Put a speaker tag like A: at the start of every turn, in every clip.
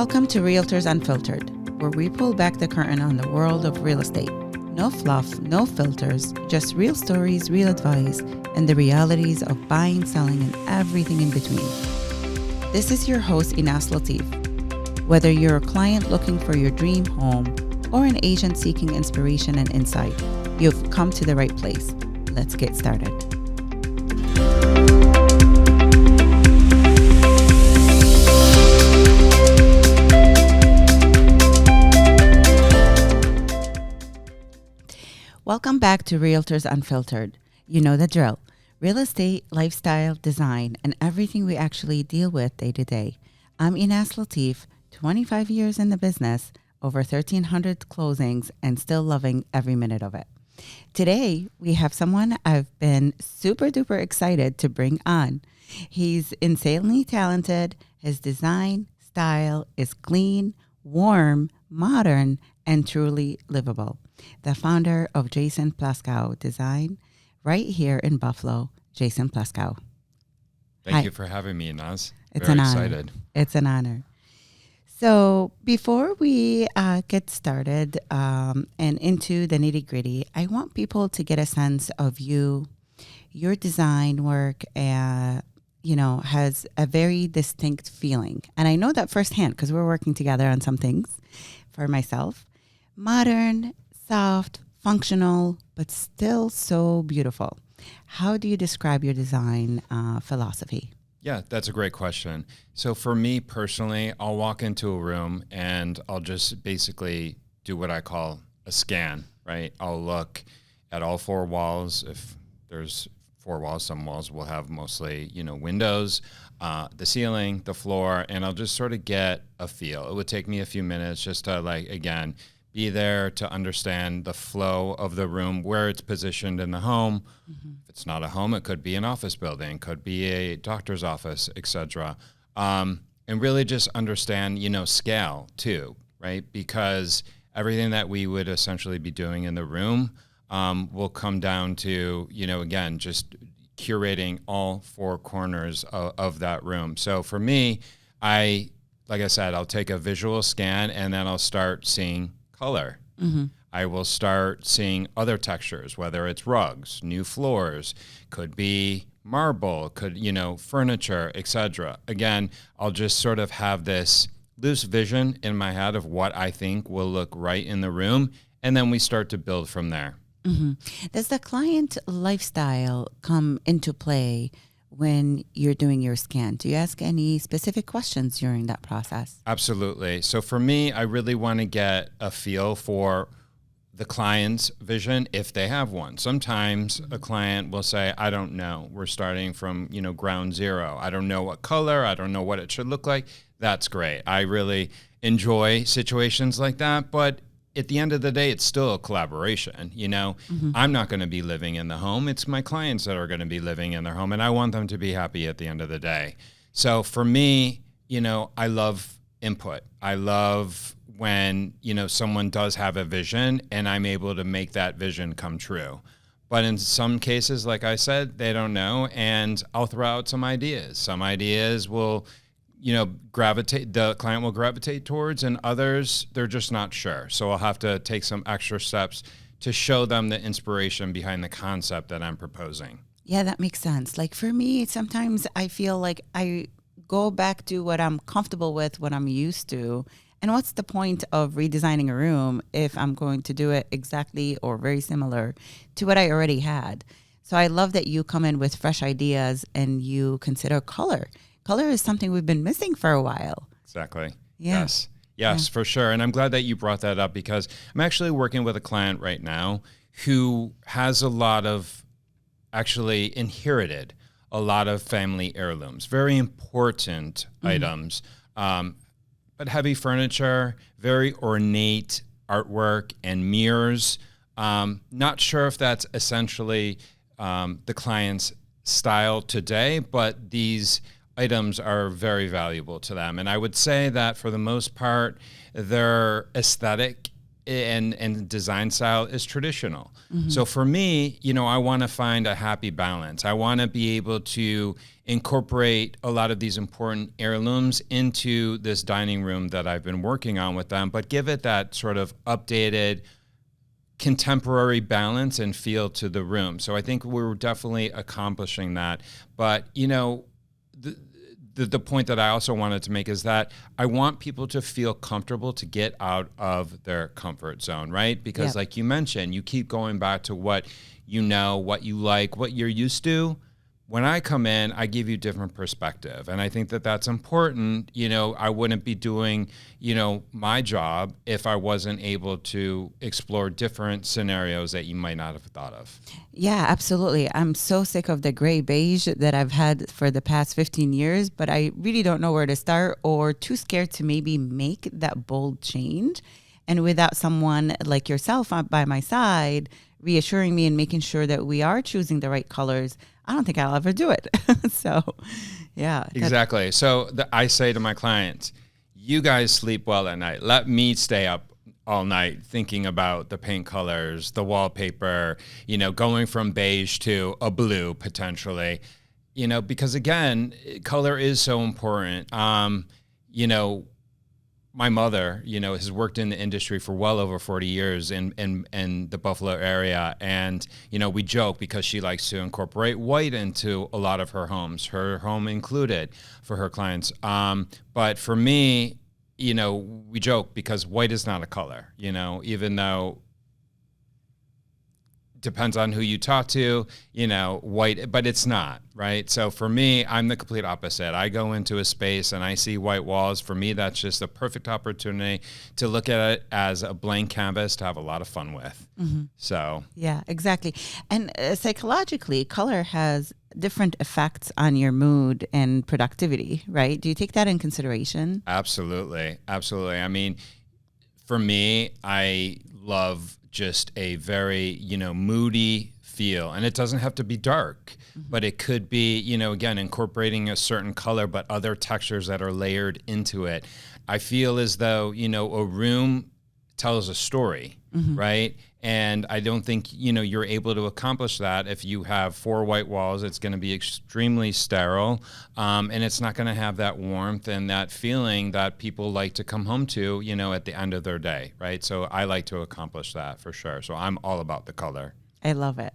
A: Welcome to Realtors Unfiltered, where we pull back the curtain on the world of real estate. No fluff, no filters, just real stories, real advice, and the realities of buying, selling, and everything in between. This is your host, Inas Latif. Whether you're a client looking for your dream home or an agent seeking inspiration and insight, you've come to the right place. Let's get started. Welcome back to Realtors Unfiltered. You know the drill. Real estate, lifestyle, design, and everything we actually deal with day to day. I'm Inas Latif, 25 years in the business, over 1,300 closings, and still loving every minute of it. Today, we have someone I've been super duper excited to bring on. He's insanely talented. His design style is clean, warm, modern, and truly livable. The founder of Jason Pleskow Design, right here in Buffalo, Jason Pleskow.
B: Thank you for having me, Naz.
A: It's
B: Very
A: an
B: excited.
A: honor. It's an honor. So before we get started and into the nitty gritty, I want people to get a sense of you. Your design work, has a very distinct feeling. And I know that firsthand because we're working together on some things for myself. Modern, soft, functional, but still so beautiful. How do you describe your design philosophy?
B: Yeah, that's a great question. So for me personally, I'll walk into a room and I'll just basically do what I call a scan, right? I'll look at all four walls. If there's four walls, some walls will have mostly, windows, the ceiling, the floor, and I'll just sort of get a feel. It would take me a few minutes just to be there to understand the flow of the room, where it's positioned in the home. Mm-hmm. If it's not a home, it could be an office building, could be a doctor's office, etc. And really just understand, scale too, right? Because everything that we would essentially be doing in the room will come down to, again, just curating all four corners of that room. So for me, like I said, I'll take a visual scan and then I'll start seeing color. Mm-hmm. I will start seeing other textures, whether it's rugs, new floors, could be marble, furniture, etc. Again, I'll just sort of have this loose vision in my head of what I think will look right in the room, and then we start to build from there.
A: Mm-hmm. Does the client lifestyle come into play when you're doing your scan? Do you ask any specific questions during that process?
B: Absolutely. So for me, I really want to get a feel for the client's vision if they have one. Sometimes a client will say, I don't know. We're starting from, ground zero. I don't know what color. I don't know what it should look like. That's great. I really enjoy situations like that. But at the end of the day, it's still a collaboration. Mm-hmm. I'm not going to be living in the home. It's my clients that are going to be living in their home, and I want them to be happy at the end of the day. So for me, I love input. I love when, someone does have a vision and I'm able to make that vision come true. But in some cases, like I said, they don't know, and I'll throw out some ideas. Some ideas will the client will gravitate towards, and others, they're just not sure. So I'll have to take some extra steps to show them the inspiration behind the concept that I'm proposing.
A: Yeah, that makes sense. Like for me, sometimes I feel like I go back to what I'm comfortable with, what I'm used to. And what's the point of redesigning a room if I'm going to do it exactly or very similar to what I already had? So I love that you come in with fresh ideas and you consider color. Color is something we've been missing for a while.
B: Exactly.
A: Yeah.
B: Yes, for sure. And I'm glad that you brought that up because I'm actually working with a client right now who has actually inherited a lot of family heirlooms, very important items, but heavy furniture, very ornate artwork and mirrors. Not sure if that's essentially the client's style today, but these items are very valuable to them. And I would say that for the most part, their aesthetic and design style is traditional. So for me, I want to find a happy balance. I want to be able to incorporate a lot of these important heirlooms into this dining room that I've been working on with them, but give it that sort of updated, contemporary balance and feel to the room. So I think we're definitely accomplishing that. But, the point that I also wanted to make is that I want people to feel comfortable to get out of their comfort zone, right? Because like you mentioned, you keep going back to what you know, what you like, what you're used to. When I come in, I give you different perspective. And I think that that's important. I wouldn't be doing, my job if I wasn't able to explore different scenarios that you might not have thought of.
A: Yeah, absolutely. I'm so sick of the gray beige that I've had for the past 15 years, but I really don't know where to start or too scared to maybe make that bold change. And without someone like yourself by my side, reassuring me and making sure that we are choosing the right colors, I don't think I'll ever do it. So, yeah.
B: Exactly. So I say to my clients, you guys sleep well at night. Let me stay up all night thinking about the paint colors, the wallpaper, going from beige to a blue potentially, because again, color is so important. My mother, has worked in the industry for well over 40 years in the Buffalo area. And, we joke because she likes to incorporate white into a lot of her homes, her home included for her clients. But for me, we joke because white is not a color, even though depends on who you talk to, white, but it's not, right? So for me, I'm the complete opposite. I go into a space and I see white walls. For me, that's just a perfect opportunity to look at it as a blank canvas to have a lot of fun with. So.
A: Yeah, exactly. And psychologically, color has different effects on your mood and productivity, right? Do you take that in consideration?
B: Absolutely. Absolutely. I mean, for me, I love just a very, moody feel. And it doesn't have to be dark, but it could be, again, incorporating a certain color, but other textures that are layered into it. I feel as though, a room tells a story, right? And I don't think, you're able to accomplish that if you have 4 white walls. It's going to be extremely sterile, and it's not going to have that warmth and that feeling that people like to come home to, at the end of their day, right? So I like to accomplish that for sure. So I'm all about the color.
A: I love it.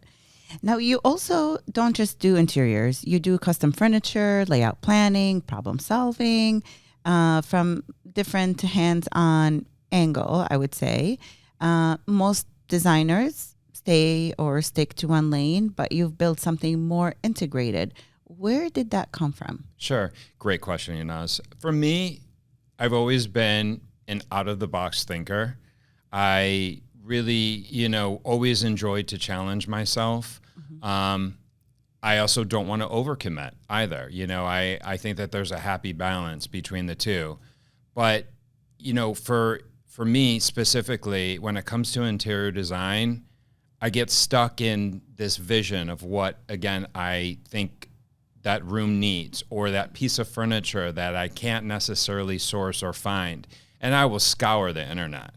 A: Now, you also don't just do interiors. You do custom furniture, layout planning, problem solving, from different hands-on angle, I would say. Most designers stay or stick to one lane, but you've built something more integrated. Where did that come from?
B: Sure. Great question, Inaz. For me, I've always been an out-of-the-box thinker. I really, always enjoyed to challenge myself. I also don't want to overcommit either. I think that there's a happy balance between the two. But, for me specifically, when it comes to interior design, I get stuck in this vision of what, again, I think that room needs, or that piece of furniture that I can't necessarily source or find. And I will scour the internet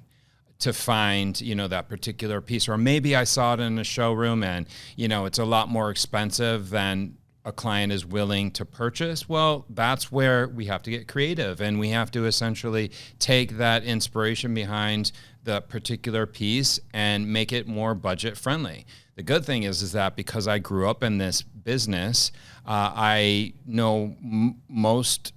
B: to find, that particular piece. Or maybe I saw it in a showroom and, it's a lot more expensive than a client is willing to purchase. Well, that's where we have to get creative, and we have to essentially take that inspiration behind the particular piece and make it more budget friendly. The good thing is that because I grew up in this business, I know most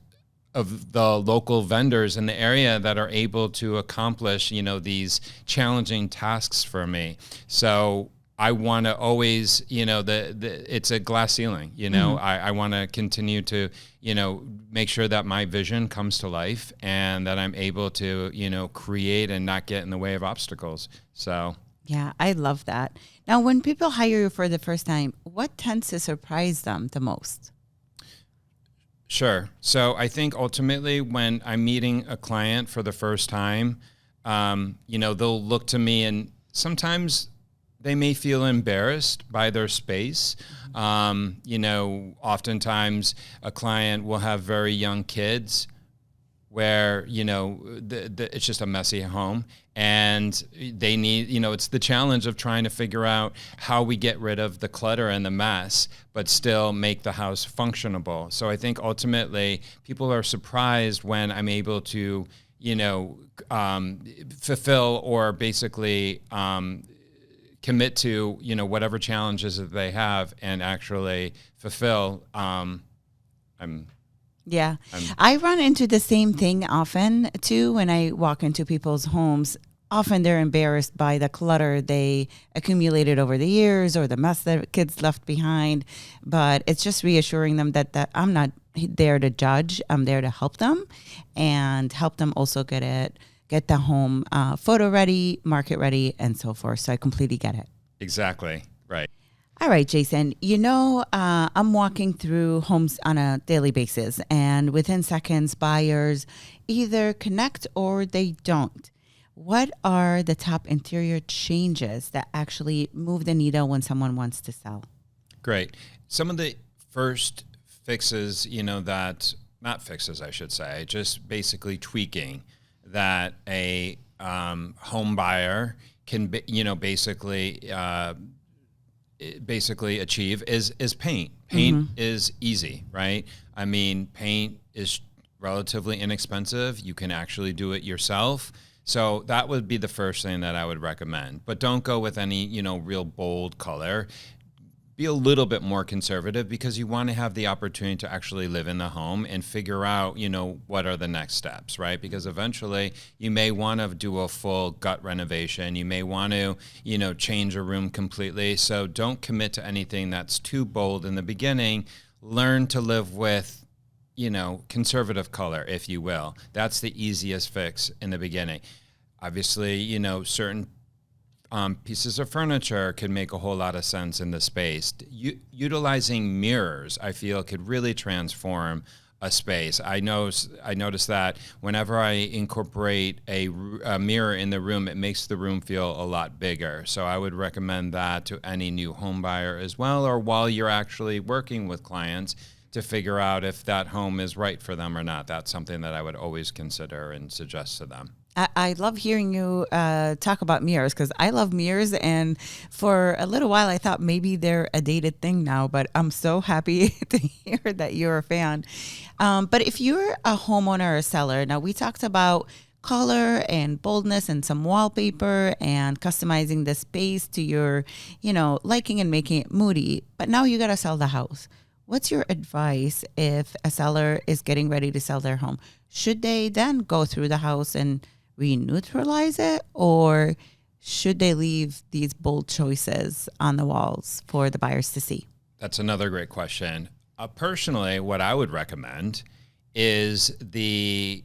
B: of the local vendors in the area that are able to accomplish, these challenging tasks for me. So I want to always, it's a glass ceiling, I want to continue to, make sure that my vision comes to life and that I'm able to, create and not get in the way of obstacles. So.
A: Yeah, I love that. Now, when people hire you for the first time, what tends to surprise them the most?
B: Sure. So I think ultimately when I'm meeting a client for the first time, they'll look to me and sometimes they may feel embarrassed by their space. Oftentimes a client will have very young kids where, it's just a messy home, and they need, it's the challenge of trying to figure out how we get rid of the clutter and the mess, but still make the house functionable. So I think ultimately people are surprised when I'm able to, fulfill or basically commit to, whatever challenges that they have and actually fulfill.
A: I run into the same thing often too when I walk into people's homes. Often they're embarrassed by the clutter they accumulated over the years or the mess that kids left behind. But it's just reassuring them that I'm not there to judge. I'm there to help them and help them also get the home photo ready, market ready, and so forth. So I completely get it.
B: Exactly. Right.
A: All right, Jason, I'm walking through homes on a daily basis, and within seconds, buyers either connect or they don't. What are the top interior changes that actually move the needle when someone wants to sell?
B: Great. Some of the first fixes, not fixes, I should say, just basically tweaking that a home buyer can, basically achieve is paint. Paint is easy, right? I mean, paint is relatively inexpensive. You can actually do it yourself. So that would be the first thing that I would recommend. But don't go with any, real bold color. Be a little bit more conservative because you want to have the opportunity to actually live in the home and figure out, what are the next steps, right? Because eventually you may want to do a full gut renovation. You may want to, change a room completely. So don't commit to anything that's too bold in the beginning. Learn to live with, conservative color, if you will. That's the easiest fix in the beginning. Obviously, certain pieces of furniture could make a whole lot of sense in the space. Utilizing mirrors, I feel, could really transform a space. I notice that whenever I incorporate a mirror in the room, it makes the room feel a lot bigger. So I would recommend that to any new home buyer as well, or while you're actually working with clients to figure out if that home is right for them or not. That's something that I would always consider and suggest to them.
A: I love hearing you talk about mirrors because I love mirrors. And for a little while, I thought maybe they're a dated thing now, but I'm so happy to hear that you're a fan. But if you're a homeowner or seller, now we talked about color and boldness and some wallpaper and customizing the space to your, liking and making it moody. But now you got to sell the house. What's your advice if a seller is getting ready to sell their home? Should they then go through the house and re-neutralize it, or should they leave these bold choices on the walls for the buyers to see?
B: That's another great question. Personally, what I would recommend is the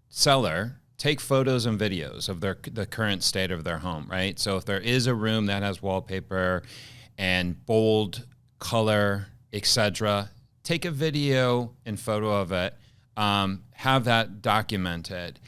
B: seller take photos and videos of the current state of their home, right? So if there is a room that has wallpaper and bold color, etc., take a video and photo of it, have that documented.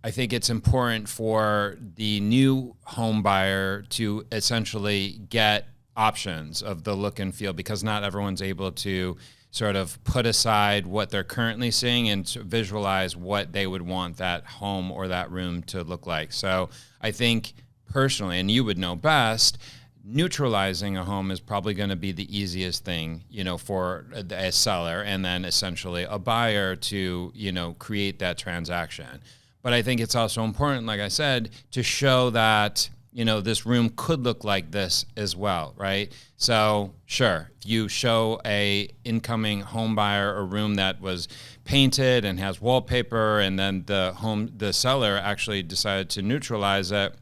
B: I think it's important for the new home buyer to essentially get options of the look and feel, because not everyone's able to sort of put aside what they're currently seeing and visualize what they would want that home or that room to look like. So I think personally, and you would know best, neutralizing a home is probably going to be the easiest thing, for a seller, and then essentially a buyer to, create that transaction. But I think it's also important, like I said, to show that, this room could look like this as well, right? So sure, if you show a incoming home buyer a room that was painted and has wallpaper, and then the seller actually decided to neutralize it,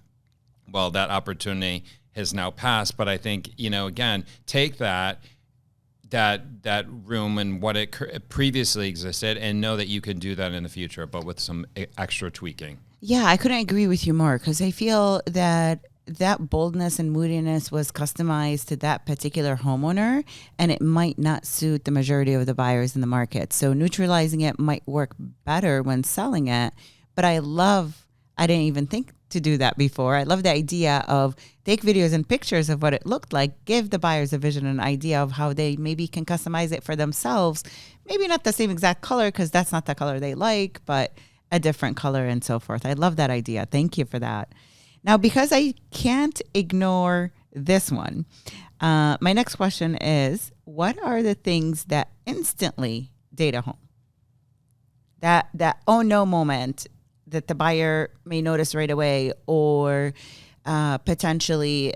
B: well, that opportunity has now passed. But I think, again, take that room and what it previously existed, and know that you can do that in the future, but with some extra tweaking.
A: Yeah, I couldn't agree with you more, because I feel that boldness and moodiness was customized to that particular homeowner, and it might not suit the majority of the buyers in the market. So neutralizing it might work better when selling it. But I didn't even think to do that before. I love the idea of take videos and pictures of what it looked like, give the buyers a vision and idea of how they maybe can customize it for themselves. Maybe not the same exact color, because that's not the color they like, but a different color and so forth. I love that idea. Thank you for that. Now, because I can't ignore this one, my next question is, what are the things that instantly date a home? That oh no moment that the buyer may notice right away, or potentially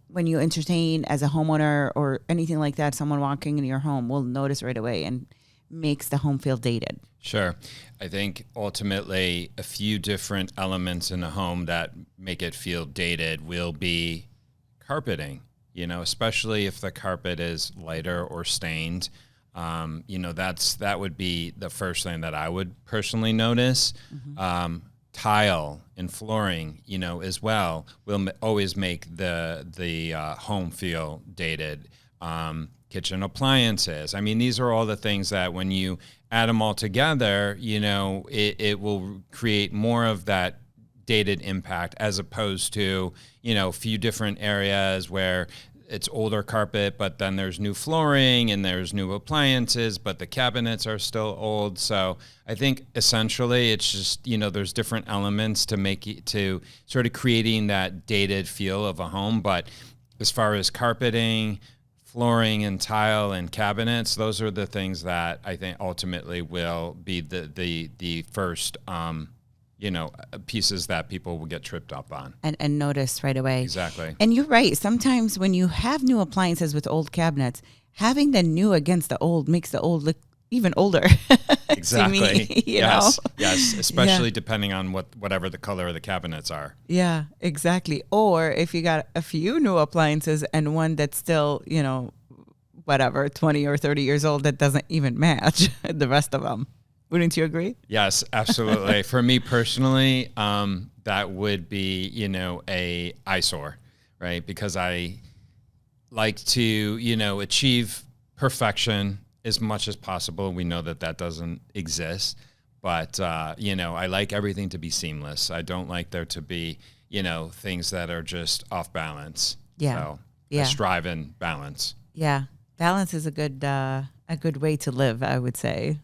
A: when you entertain as a homeowner or anything like that, someone walking into your home will notice right away and makes the home feel dated.
B: Sure. I think ultimately a few different elements in a home that make it feel dated will be carpeting, especially if the carpet is lighter or stained. That would be the first thing that I would personally notice. Mm-hmm. Tile and flooring, as well, will always make the home feel dated. Kitchen appliances. I mean, these are all the things that when you add them all together, it will create more of that dated impact, as opposed to, a few different areas where it's older carpet, but then there's new flooring and there's new appliances, but the cabinets are still old. So I think essentially it's just, there's different elements to make it, to sort of creating that dated feel of a home. But as far as carpeting, flooring and tile and cabinets, those are the things that I think ultimately will be the first pieces that people will get tripped up on.
A: And notice right away.
B: Exactly.
A: And you're right. Sometimes when you have new appliances with old cabinets, having the new against the old makes the old look even older.
B: Exactly.
A: To me,
B: Yes. Especially depending on whatever the color of the cabinets are.
A: Yeah, exactly. Or if you got a few new appliances and one that's still, 20 or 30 years old that doesn't even match the rest of them. Wouldn't you agree?
B: Yes, absolutely. For me personally, that would be, a eyesore, right? Because I like to, achieve perfection as much as possible. We know that doesn't exist, but, I like everything to be seamless. I don't like there to be, things that are just off balance.
A: Yeah.
B: So
A: yeah.
B: I strive in balance.
A: Yeah. Balance is a good way to live, I would say,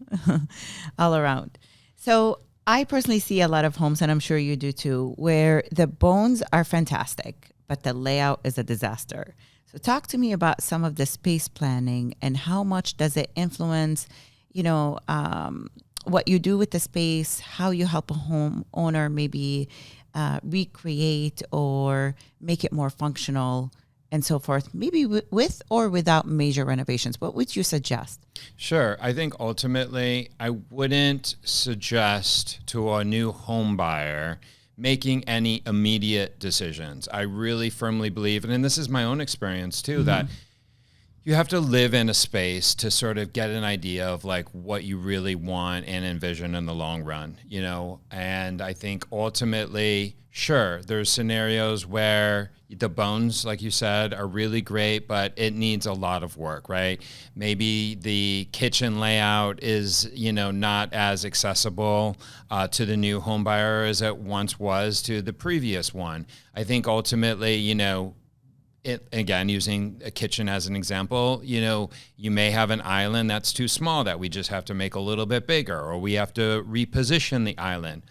A: all around. So I personally see a lot of homes, and I'm sure you do too, where the bones are fantastic, but the layout is a disaster. So talk to me about some of the space planning and how much does it influence, what you do with the space, how you help a homeowner maybe recreate or make it more functional and so forth, maybe with or without major renovations. What would you suggest?
B: Sure. I think ultimately I wouldn't suggest to a new home buyer making any immediate decisions. I really firmly believe, and this is my own experience too, mm-hmm. that you have to live in a space to sort of get an idea of like what you really want and envision in the long run, and I think ultimately, sure, there's scenarios where the bones, like you said, are really great, but it needs a lot of work, right? Maybe the kitchen layout is, not as accessible to the new home buyer as it once was to the previous one. I think ultimately, again, using a kitchen as an example, you may have an island that's too small that we just have to make a little bit bigger, or we have to reposition the island.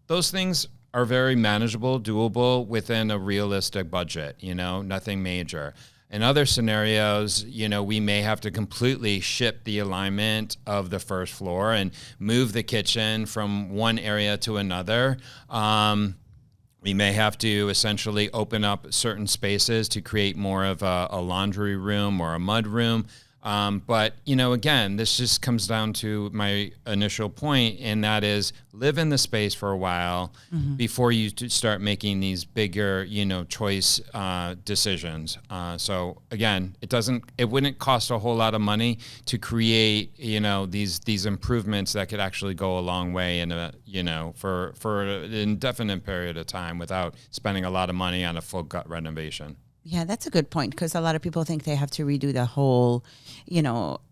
B: Those things are very manageable, doable within a realistic budget, nothing major. In other scenarios, we may have to completely shift the alignment of the first floor and move the kitchen from one area to another. We may have to essentially open up certain spaces to create more of a laundry room or a mud room. But, again, this just comes down to my initial point, and that is live in the space for a while mm-hmm. before you start making these bigger, choice decisions. So, again, it wouldn't cost a whole lot of money to create, these improvements that could actually go a long way in for an indefinite period of time without spending a lot of money on a full gut renovation.
A: Yeah, that's a good point, because a lot of people think they have to redo the whole,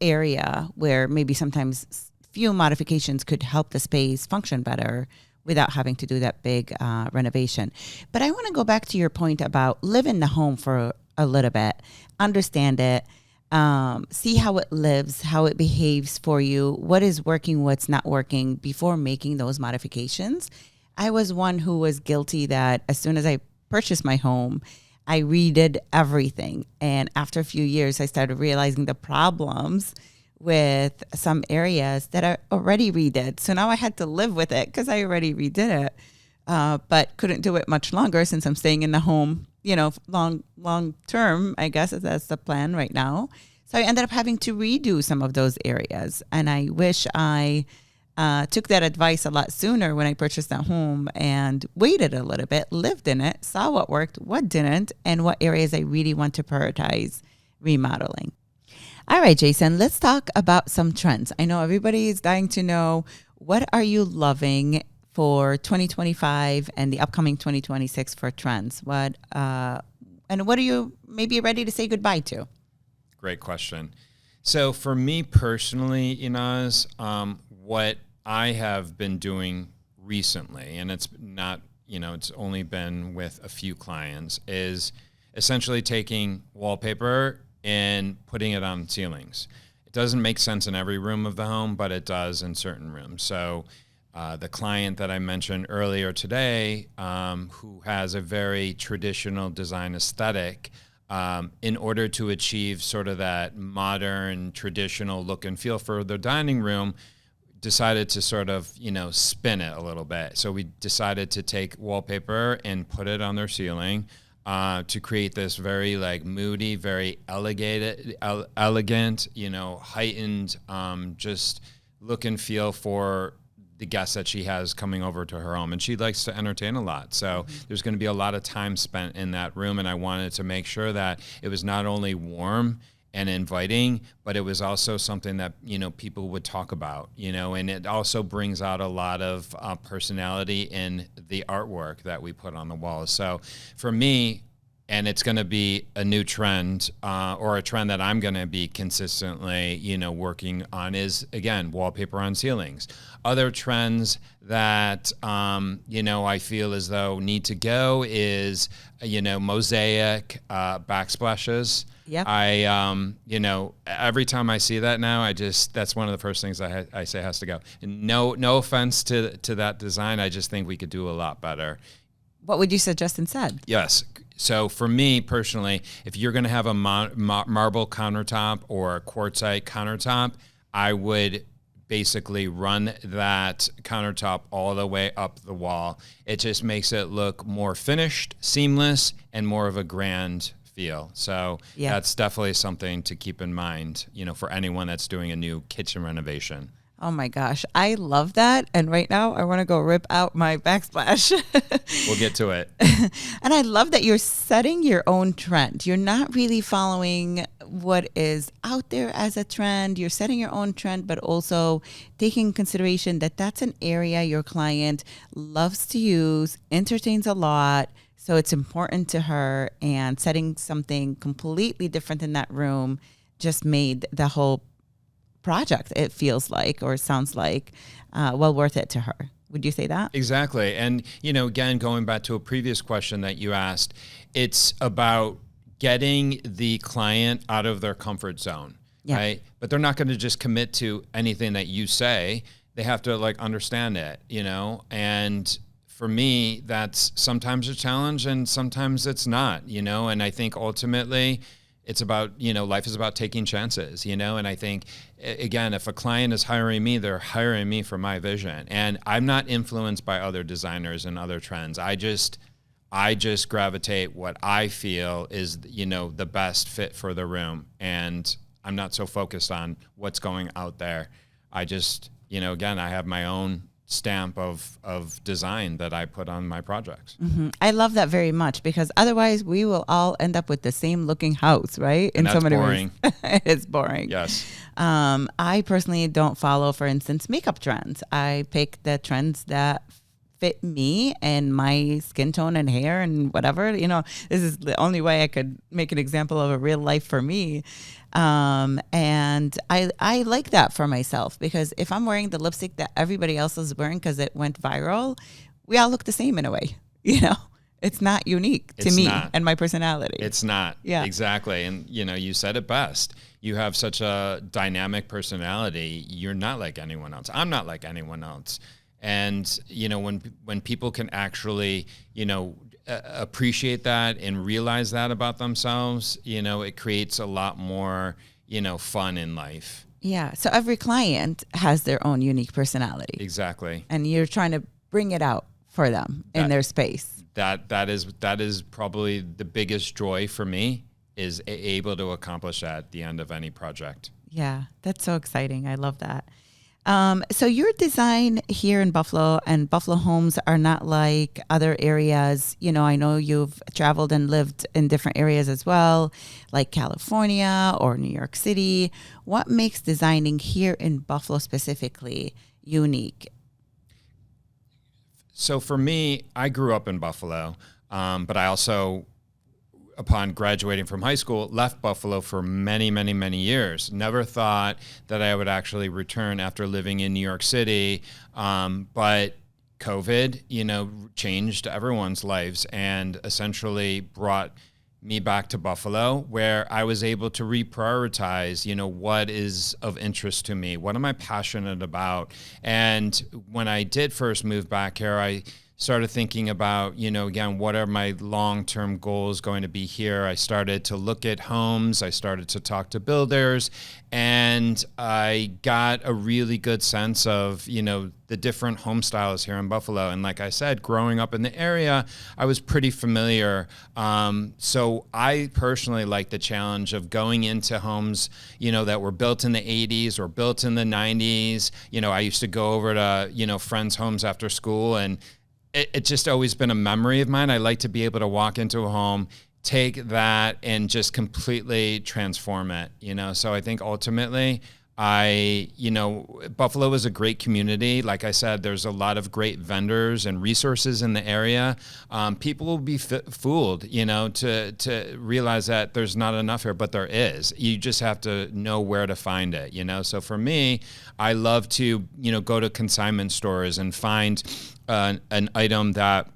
A: area, where maybe sometimes few modifications could help the space function better without having to do that big renovation. But I want to go back to your point about live in the home for a little bit, understand it, see how it lives, how it behaves for you, what is working, what's not working before making those modifications. I was one who was guilty that as soon as I purchased my home, I redid everything. And after a few years, I started realizing the problems with some areas that I already redid. So now I had to live with it because I already redid it, but couldn't do it much longer since I'm staying in the home, long term, I guess that's the plan right now. So I ended up having to redo some of those areas. And I wish I took that advice a lot sooner when I purchased that home and waited a little bit, lived in it, saw what worked, what didn't, and what areas I really want to prioritize remodeling. All right, Jason, let's talk about some trends. I know everybody is dying to know, what are you loving for 2025 and the upcoming 2026 for trends? And what are you maybe ready to say goodbye to?
B: Great question. So for me personally, Inaz, what I have been doing recently, and it's not, it's only been with a few clients, is essentially taking wallpaper and putting it on ceilings. It doesn't make sense in every room of the home, but it does in certain rooms. So the client that I mentioned earlier today, who has a very traditional design aesthetic, in order to achieve sort of that modern, traditional look and feel for the dining room, decided to sort of, spin it a little bit. So we decided to take wallpaper and put it on their ceiling, to create this very moody, very elegant, heightened, just look and feel for the guests that she has coming over to her home. And she likes to entertain a lot. So there's going to be a lot of time spent in that room. And I wanted to make sure that it was not only warm and inviting, but it was also something that, people would talk about, and it also brings out a lot of personality in the artwork that we put on the walls. So for me, and it's going to be a new trend, or a trend that I'm going to be consistently, working on, is, again, wallpaper on ceilings. Other trends that, I feel as though need to go is, mosaic backsplashes.
A: Yep.
B: Every time I see that now, that's one of the first things I say has to go. And no offense to that design. I just think we could do a lot better.
A: What would you suggest instead?
B: Yes. So for me personally, if you're going to have a marble countertop or a quartzite countertop, I would basically run that countertop all the way up the wall. It just makes it look more finished, seamless, and more of a grand feel. So that's definitely something to keep in mind, for anyone that's doing a new kitchen renovation.
A: Oh my gosh, I love that. And right now I want to go rip out my backsplash.
B: We'll get to it.
A: And I love that you're setting your own trend. You're not really following what is out there as a trend. You're setting your own trend, but also taking consideration that that's an area your client loves to use, entertains a lot. So it's important to her, and setting something completely different in that room just made the whole project, it feels like, or sounds like, well worth it to her. Would you say that?
B: Exactly. And, again, going back to a previous question that you asked, it's about getting the client out of their comfort zone, right? But they're not going to just commit to anything that you say. They have to understand it, and for me, that's sometimes a challenge and sometimes it's not, and I think ultimately it's about, life is about taking chances, and I think, again, if a client is hiring me, they're hiring me for my vision, and I'm not influenced by other designers and other trends. I just gravitate what I feel is, the best fit for the room, and I'm not so focused on what's going out there. I just, again, I have my own stamp of design that I put on my projects.
A: Mm-hmm. I love that very much, because otherwise we will all end up with the same looking house, right?
B: And that's boring.
A: It is boring.
B: Yes.
A: I personally don't follow, for instance, makeup trends. I pick the trends that fit me and my skin tone and hair and whatever. This is the only way I could make an example of a real life for me. And I like that for myself, because if I'm wearing the lipstick that everybody else is wearing because it went viral, we all look the same in a way, It's not unique to
B: It's
A: me
B: not.
A: and my personality.
B: It's not.
A: Yeah.
B: Exactly. And, you said it best. You have such a dynamic personality. You're not like anyone else. I'm not like anyone else. And, when people can actually, appreciate that and realize that about themselves, it creates a lot more, fun in life.
A: Yeah. So every client has their own unique personality.
B: Exactly.
A: And you're trying to bring it out for them in their space.
B: That is probably the biggest joy for me, is able to accomplish that at the end of any project.
A: Yeah, that's so exciting. I love that. So your design here in Buffalo and Buffalo homes are not like other areas. I know you've traveled and lived in different areas as well, like California or New York City. What makes designing here in Buffalo specifically unique?
B: So for me, I grew up in Buffalo, but I also, upon graduating from high school, left Buffalo for many, many, many years. Never thought that I would actually return after living in New York City. But COVID, changed everyone's lives and essentially brought me back to Buffalo, where I was able to reprioritize, what is of interest to me? What am I passionate about? And when I did first move back here, I started thinking about, again, what are my long-term goals going to be here? I started to look at homes. I started to talk to builders, and I got a really good sense of, the different home styles here in Buffalo. And like I said, growing up in the area, I was pretty familiar. So I personally like the challenge of going into homes, that were built in the 80s or built in the 90s. I used to go over to, friends' homes after school, and it's just always been a memory of mine. I like to be able to walk into a home, take that, and just completely transform it, So I think ultimately, Buffalo is a great community. Like I said, there's a lot of great vendors and resources in the area. People will be fooled, to realize that there's not enough here, but there is. You just have to know where to find it, So for me, I love to, go to consignment stores and find an item that,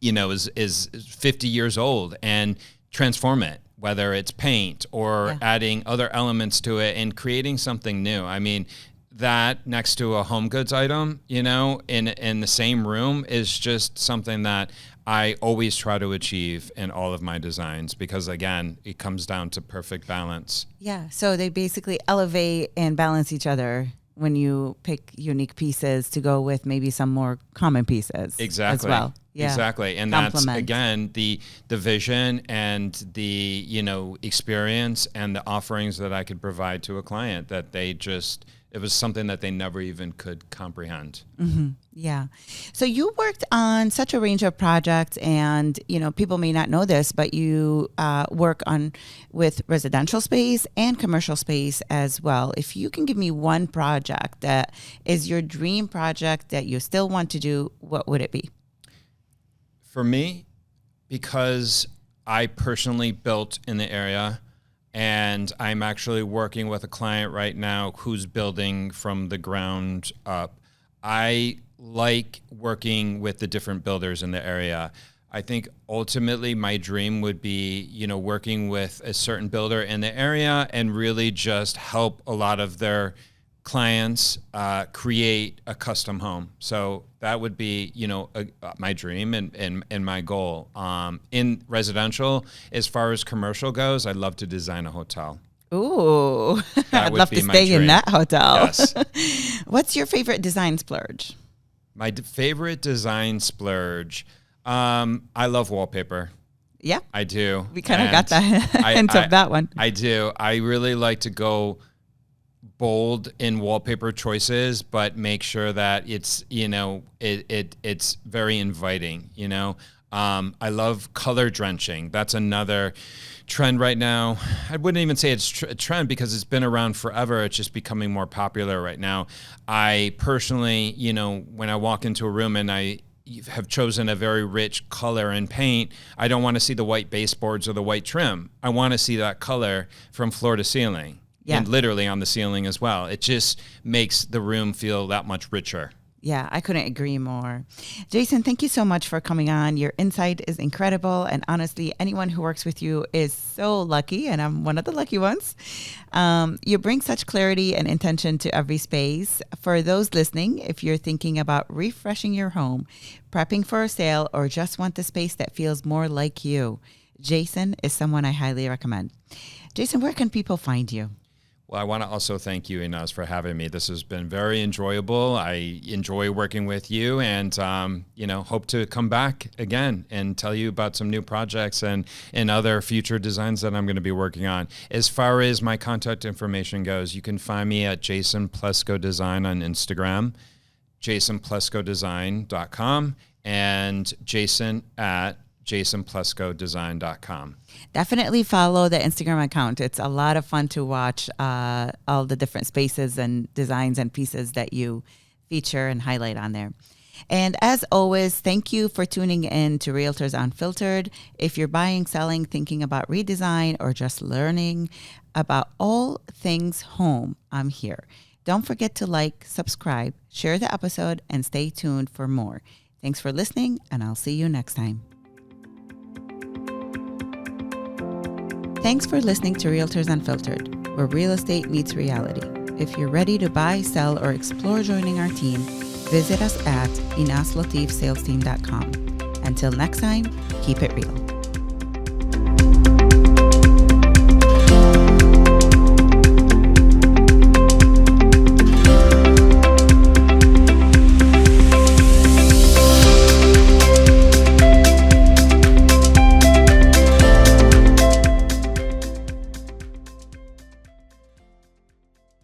B: is 50 years old and transform it, whether it's paint or adding other elements to it and creating something new. I mean, that next to a home goods item, in the same room is just something that I always try to achieve in all of my designs, because again, it comes down to perfect balance.
A: Yeah. So they basically elevate and balance each other when you pick unique pieces to go with maybe some more common pieces.
B: Exactly.
A: As well. Yeah.
B: Exactly. And that's, again, the vision and the, experience and the offerings that I could provide to a client that it was something that they never even could comprehend.
A: Mm-hmm. Yeah. So you worked on such a range of projects, and, people may not know this, but you work with residential space and commercial space as well. If you can give me one project that is your dream project that you still want to do, what would it be?
B: For me, because I personally built in the area, and I'm actually working with a client right now who's building from the ground up, I like working with the different builders in the area. I think ultimately my dream would be, working with a certain builder in the area and really just help a lot of their clients create a custom home. So that would be, my dream and my goal. In residential, as far as commercial goes, I'd love to design a hotel.
A: Ooh, I'd love to stay in that hotel.
B: Yes.
A: What's your favorite design splurge?
B: My favorite design splurge, I love wallpaper.
A: Yeah.
B: I do.
A: We kind of got that hint of that one.
B: I do. I really like to go bold in wallpaper choices, but make sure that it's, it's very inviting, I love color drenching. That's another trend right now. I wouldn't even say it's a trend because it's been around forever. It's just becoming more popular right now. I personally, when I walk into a room and I have chosen a very rich color and paint, I don't want to see the white baseboards or the white trim. I want to see that color from floor to ceiling. Yeah. And literally on the ceiling as well. It just makes the room feel that much richer.
A: Yeah, I couldn't agree more. Jason, thank you so much for coming on. Your insight is incredible. And honestly, anyone who works with you is so lucky. And I'm one of the lucky ones. You bring such clarity and intention to every space. For those listening, if you're thinking about refreshing your home, prepping for a sale, or just want the space that feels more like you, Jason is someone I highly recommend. Jason, where can people find you?
B: Well, I want to also thank you, Inez, for having me. This has been very enjoyable. I enjoy working with you, and hope to come back again and tell you about some new projects and other future designs that I'm going to be working on. As far as my contact information goes, you can find me at Jason Pleskow Design on Instagram, jasonpleskowdesign.com, and Jason at jasonpleskowdesign.com.
A: Definitely follow the Instagram account. It's a lot of fun to watch all the different spaces and designs and pieces that you feature and highlight on there. And as always, thank you for tuning in to Realtors Unfiltered. If you're buying, selling, thinking about redesign, or just learning about all things home, I'm here. Don't forget to like, subscribe, share the episode, and stay tuned for more. Thanks for listening, and I'll see you next time. Thanks for listening to Realtors Unfiltered, where real estate meets reality. If you're ready to buy, sell, or explore joining our team, visit us at inaslatifsalesteam.com. Until next time, keep it real.